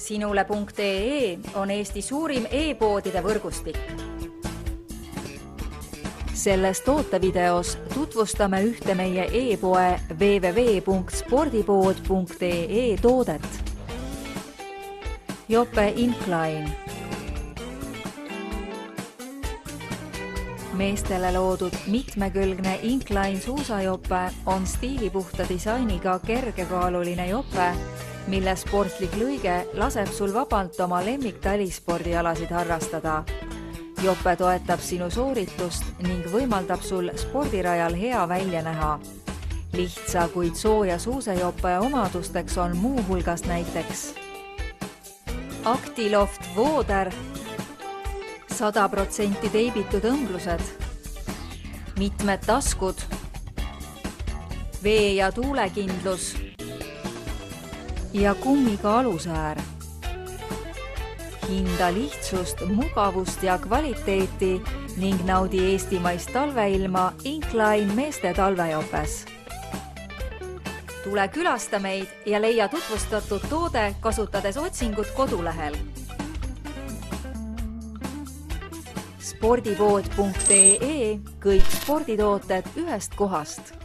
Sinule.ee on Eesti suurim e-poodide võrgustik. Selles tootevideos tutvustame ühte meie e-poe www.spordipood.ee toodet. Jope Incline. Meestele loodud mitmekülgne Incline suusajope on stiilipuhta disainiga kergekaaluline jope, mille sportlik lõige laseb sul vabalt oma lemmiktalispordialasid harrastada. Jope toetab sinu sooritust ning võimaldab sul spordirajal hea välja näha. Lihtsa, kuid sooja suusajope omadusteks on muu hulgas näiteks Actiloft vooder, 100% teibitud õmblused, mitmed taskud, vee- ja tuulekindlus ja kummiga alusäär. Hinda lihtsust, mugavust ja kvaliteeti ning naudi eestimaist talveilma Incline meeste talvejopes. Tule külasta meid ja leia tutvustatud toode kasutades otsingut kodulehel. Spordipood.ee, kõik sporditooted ühest kohast.